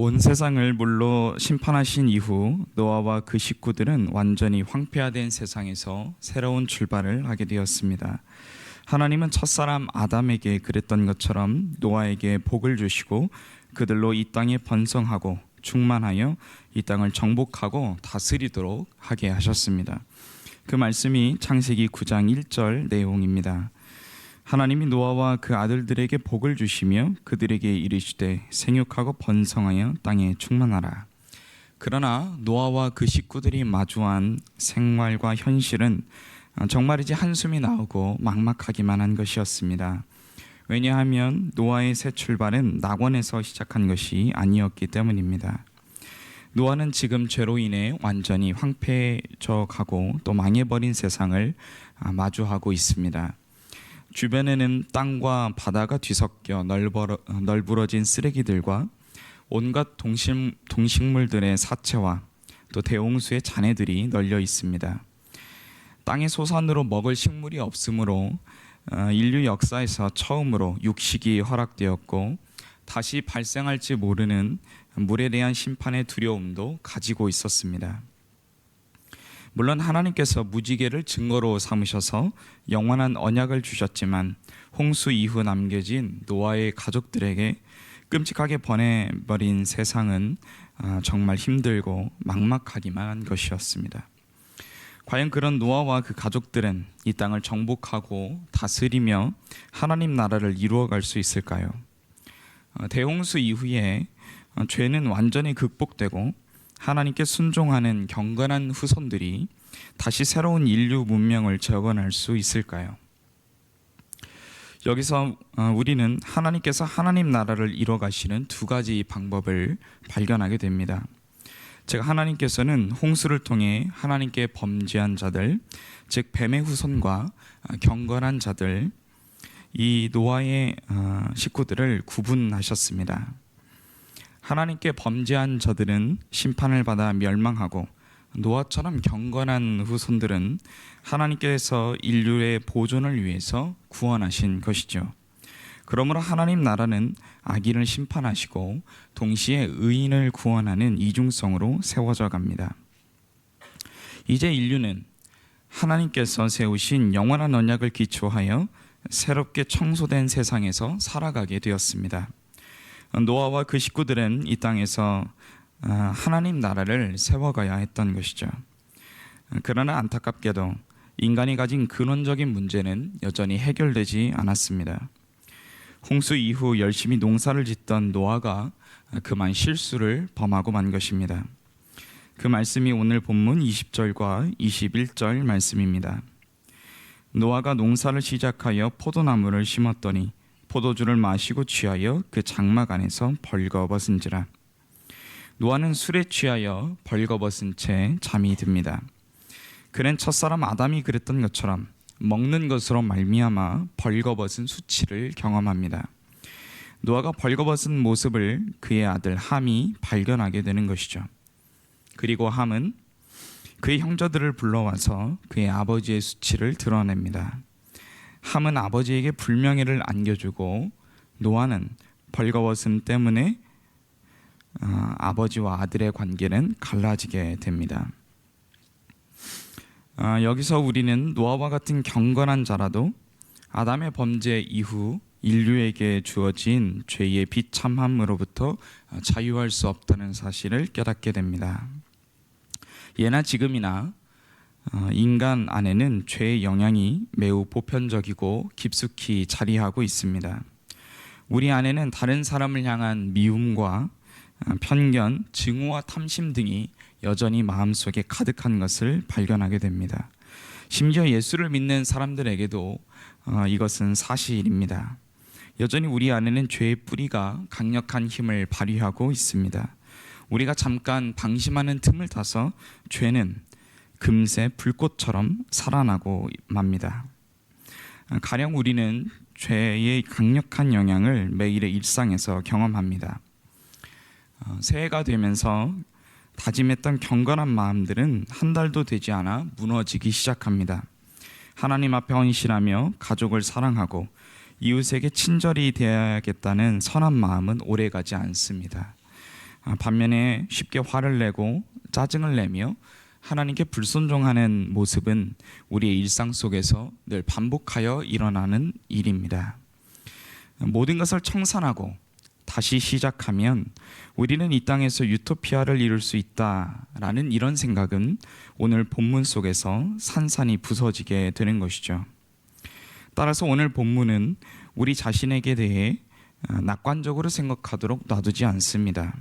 온 세상을 물로 심판하신 이후 노아와 그 식구들은 완전히 황폐화된 세상에서 새로운 출발을 하게 되었습니다. 하나님은 첫사람 아담에게 그랬던 것처럼 노아에게 복을 주시고 그들로 이 땅에 번성하고 충만하여 이 땅을 정복하고 다스리도록 하게 하셨습니다. 그 말씀이 창세기 9장 1절 내용입니다. 하나님이 노아와 그 아들들에게 복을 주시며 그들에게 이르시되 생육하고 번성하여 땅에 충만하라. 그러나 노아와 그 식구들이 마주한 생활과 현실은 정말이지 한숨이 나오고 막막하기만 한 것이었습니다. 왜냐하면 노아의 새 출발은 낙원에서 시작한 것이 아니었기 때문입니다. 노아는 지금 죄로 인해 완전히 황폐해져 가고 또 망해버린 세상을 마주하고 있습니다. 주변에는 땅과 바다가 뒤섞여 널브러진 쓰레기들과 온갖 동식물들의 사체와 또 대홍수의 잔해들이 널려 있습니다. 땅의 소산으로 먹을 식물이 없으므로 인류 역사에서 처음으로 육식이 허락되었고 다시 발생할지 모르는 물에 대한 심판의 두려움도 가지고 있었습니다. 물론 하나님께서 무지개를 증거로 삼으셔서 영원한 언약을 주셨지만 홍수 이후 남겨진 노아의 가족들에게 끔찍하게 보내버린 세상은 정말 힘들고 막막하기만 한 것이었습니다. 과연 그런 노아와 그 가족들은 이 땅을 정복하고 다스리며 하나님 나라를 이루어갈 수 있을까요? 대홍수 이후에 죄는 완전히 극복되고 하나님께 순종하는 경건한 후손들이 다시 새로운 인류 문명을 재건할 수 있을까요? 여기서 우리는 하나님께서 하나님 나라를 이뤄가시는 두 가지 방법을 발견하게 됩니다. 즉 하나님께서는 홍수를 통해 하나님께 범죄한 자들, 즉 뱀의 후손과 경건한 자들, 이 노아의 식구들을 구분하셨습니다. 하나님께 범죄한 자들은 심판을 받아 멸망하고 노아처럼 경건한 후손들은 하나님께서 인류의 보존을 위해서 구원하신 것이죠. 그러므로 하나님 나라는 악인을 심판하시고 동시에 의인을 구원하는 이중성으로 세워져 갑니다. 이제 인류는 하나님께서 세우신 영원한 언약을 기초하여 새롭게 청소된 세상에서 살아가게 되었습니다. 노아와 그 식구들은 이 땅에서 하나님 나라를 세워가야 했던 것이죠. 그러나 안타깝게도 인간이 가진 근원적인 문제는 여전히 해결되지 않았습니다. 홍수 이후 열심히 농사를 짓던 노아가 그만 실수를 범하고 만 것입니다. 그 말씀이 오늘 본문 20절과 21절 말씀입니다. 노아가 농사를 시작하여 포도나무를 심었더니 포도주를 마시고 취하여 그 장막 안에서 벌거벗은지라. 노아는 술에 취하여 벌거벗은 채 잠이 듭니다. 그는 첫사람 아담이 그랬던 것처럼 먹는 것으로 말미암아 벌거벗은 수치를 경험합니다. 노아가 벌거벗은 모습을 그의 아들 함이 발견하게 되는 것이죠. 그리고 함은 그의 형제들을 불러와서 그의 아버지의 수치를 드러냅니다. 함은 아버지에게 불명예를 안겨주고 노아는 벌거벗음 때문에 아버지와 아들의 관계는 갈라지게 됩니다. 여기서 우리는 노아와 같은 경건한 자라도 아담의 범죄 이후 인류에게 주어진 죄의 비참함으로부터 자유할 수 없다는 사실을 깨닫게 됩니다. 예나 지금이나 인간 안에는 죄의 영향이 매우 보편적이고 깊숙이 자리하고 있습니다. 우리 안에는 다른 사람을 향한 미움과 편견, 증오와 탐심 등이 여전히 마음속에 가득한 것을 발견하게 됩니다. 심지어 예수를 믿는 사람들에게도 이것은 사실입니다. 여전히 우리 안에는 죄의 뿌리가 강력한 힘을 발휘하고 있습니다. 우리가 잠깐 방심하는 틈을 타서 죄는 금세 불꽃처럼 살아나고 맙니다. 가령 우리는 죄의 강력한 영향을 매일의 일상에서 경험합니다. 새해가 되면서 다짐했던 경건한 마음들은 한 달도 되지 않아 무너지기 시작합니다. 하나님 앞에 헌신하며 가족을 사랑하고 이웃에게 친절히 대해야겠다는 선한 마음은 오래가지 않습니다. 반면에 쉽게 화를 내고 짜증을 내며 하나님께 불순종하는 모습은 우리의 일상 속에서 늘 반복하여 일어나는 일입니다. 모든 것을 청산하고 다시 시작하면 우리는 이 땅에서 유토피아를 이룰 수 있다라는 이런 생각은 오늘 본문 속에서 산산이 부서지게 되는 것이죠. 따라서 오늘 본문은 우리 자신에게 대해 낙관적으로 생각하도록 놔두지 않습니다.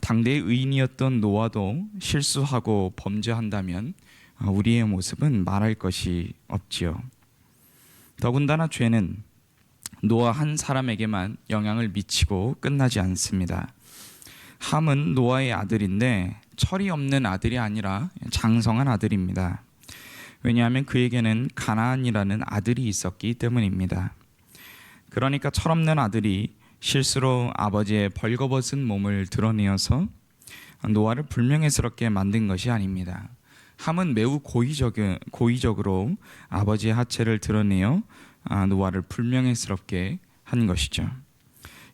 당대의 의인이었던 노아도 실수하고 범죄한다면 우리의 모습은 말할 것이 없지요. 더군다나 죄는 노아 한 사람에게만 영향을 미치고 끝나지 않습니다. 함은 노아의 아들인데 철이 없는 아들이 아니라 장성한 아들입니다. 왜냐하면 그에게는 가나안이라는 아들이 있었기 때문입니다. 그러니까 철없는 아들이 실수로 아버지의 벌거벗은 몸을 드러내어서 노아를 불명예스럽게 만든 것이 아닙니다. 함은 매우 고의적으로 아버지의 하체를 드러내어 노아를 불명예스럽게 한 것이죠.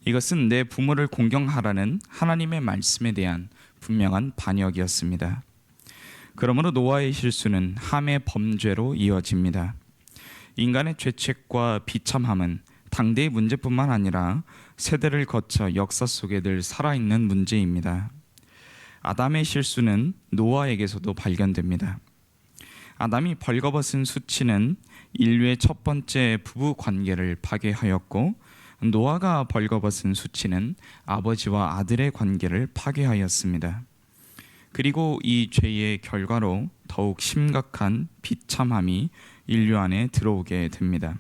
이것은 내 부모를 공경하라는 하나님의 말씀에 대한 분명한 반역이었습니다. 그러므로 노아의 실수는 함의 범죄로 이어집니다. 인간의 죄책과 비참함은 당대의 문제뿐만 아니라 세대를 거쳐 역사 속에 늘 살아있는 문제입니다. 아담의 실수는 노아에게서도 발견됩니다. 아담이 벌거벗은 수치는 인류의 첫 번째 부부 관계를 파괴하였고, 노아가 벌거벗은 수치는 아버지와 아들의 관계를 파괴하였습니다. 그리고 이 죄의 결과로 더욱 심각한 비참함이 인류 안에 들어오게 됩니다.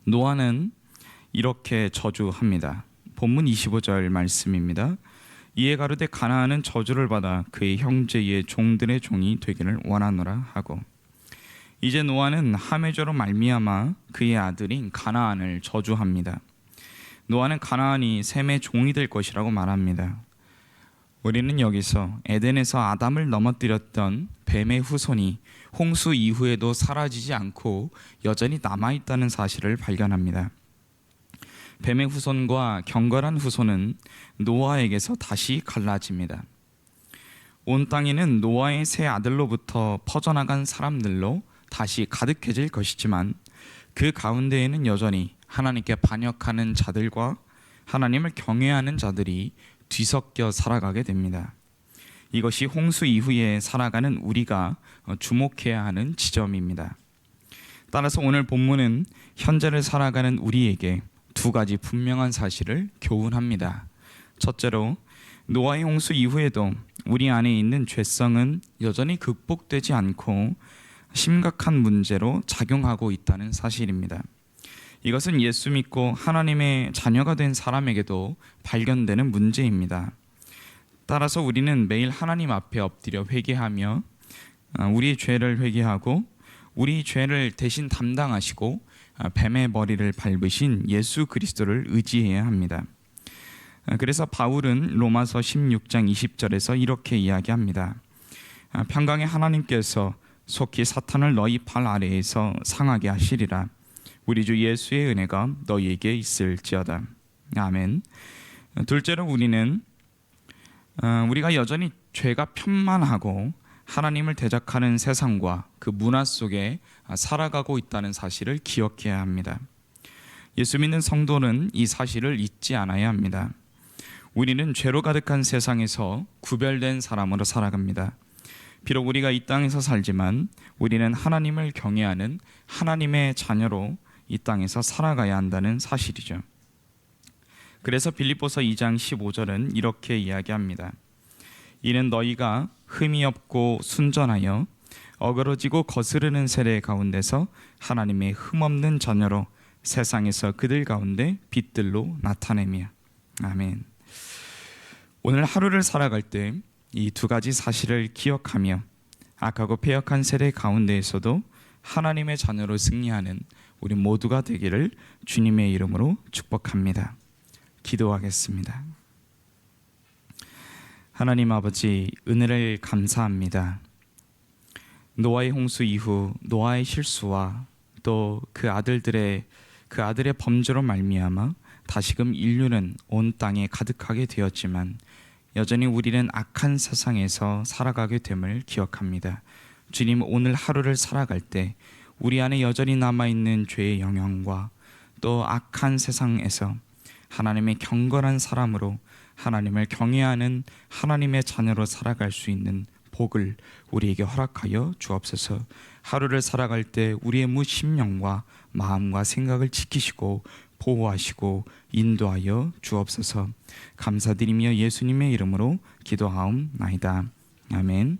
노아는 이렇게 저주합니다. 본문 25절 말씀입니다. 이에 가로되 가나안은 저주를 받아 그의 형제의 종들의 종이 되기를 원하노라 하고, 이제 노아는 함의 죄로 말미암아 그의 아들인 가나안을 저주합니다. 노아는 가나안이 셈의 종이 될 것이라고 말합니다. 우리는 여기서 에덴에서 아담을 넘어뜨렸던 뱀의 후손이 홍수 이후에도 사라지지 않고 여전히 남아있다는 사실을 발견합니다. 뱀의 후손과 경건한 후손은 노아에게서 다시 갈라집니다. 온 땅에는 노아의 세 아들로부터 퍼져나간 사람들로 다시 가득해질 것이지만, 그 가운데에는 여전히 하나님께 반역하는 자들과 하나님을 경외하는 자들이 뒤섞여 살아가게 됩니다. 이것이 홍수 이후에 살아가는 우리가 주목해야 하는 지점입니다. 따라서 오늘 본문은 현재를 살아가는 우리에게 두 가지 분명한 사실을 교훈합니다. 첫째로, 노아의 홍수 이후에도 우리 안에 있는 죄성은 여전히 극복되지 않고 심각한 문제로 작용하고 있다는 사실입니다. 이것은 예수 믿고 하나님의 자녀가 된 사람에게도 발견되는 문제입니다. 따라서 우리는 매일 하나님 앞에 엎드려 회개하며 우리의 죄를 회개하고, 우리 죄를 대신 담당하시고 뱀의 머리를 밟으신 예수 그리스도를 의지해야 합니다. 그래서 바울은 로마서 16장 20절에서 이렇게 이야기합니다. 평강의 하나님께서 속히 사탄을 너희 팔 아래에서 상하게 하시리라. 우리 주 예수의 은혜가 너희에게 있을지어다. 아멘. 둘째로, 우리가 여전히 죄가 편만하고 하나님을 대적하는 세상과 그 문화 속에 살아가고 있다는 사실을 기억해야 합니다. 예수 믿는 성도는 이 사실을 잊지 않아야 합니다. 우리는 죄로 가득한 세상에서 구별된 사람으로 살아갑니다. 비록 우리가 이 땅에서 살지만 우리는 하나님을 경외하는 하나님의 자녀로 이 땅에서 살아가야 한다는 사실이죠. 그래서 빌립보서 2장 15절은 이렇게 이야기합니다. 이는 너희가 흠이 없고 순전하여 어그러지고 거스르는 세대 가운데서 하나님의 흠없는 자녀로 세상에서 그들 가운데 빛들로 나타내며. 아멘. 오늘 하루를 살아갈 때 이 두 가지 사실을 기억하며 악하고 패역한 세대 가운데에서도 하나님의 자녀로 승리하는 우리 모두가 되기를 주님의 이름으로 축복합니다. 기도하겠습니다. 하나님 아버지, 은혜를 감사합니다. 노아의 홍수 이후 노아의 실수와 또 그 아들의 범죄로 말미암아 다시금 인류는 온 땅에 가득하게 되었지만 여전히 우리는 악한 세상에서 살아가게 됨을 기억합니다. 주님, 오늘 하루를 살아갈 때 우리 안에 여전히 남아있는 죄의 영향과 또 악한 세상에서 하나님의 경건한 사람으로 하나님을 경외하는 하나님의 자녀로 살아갈 수 있는 복을 우리에게 허락하여 주옵소서. 하루를 살아갈 때 우리의 무심령과 마음과 생각을 지키시고 보호하시고 인도하여 주옵소서. 감사드리며 예수님의 이름으로 기도하옵나이다. 아멘.